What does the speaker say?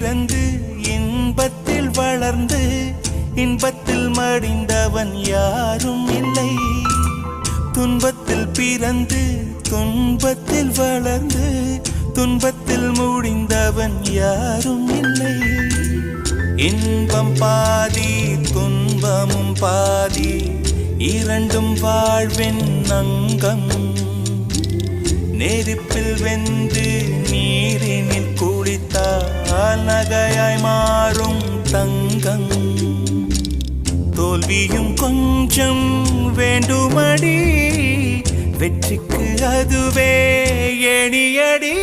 பிறந்து இன்பத்தில் வளர்ந்து இன்பத்தில் மடிந்தவன் யாரும் இல்லை. துன்பத்தில் பிறந்து துன்பத்தில் வளர்ந்து துன்பத்தில் முடிந்தவன் யாரும் இல்லை. இன்பம் பாதி துன்பமும் பாதி இரண்டும் வாழ்வின் அங்கம். நெருப்பில் வெந்து நீரினில் குளித்தால் நகையாய் மாறும் தங்கம். தோல்வியும் கொஞ்சம் வேண்டுமடி, வெற்றிக்கு அதுவே எணியடி.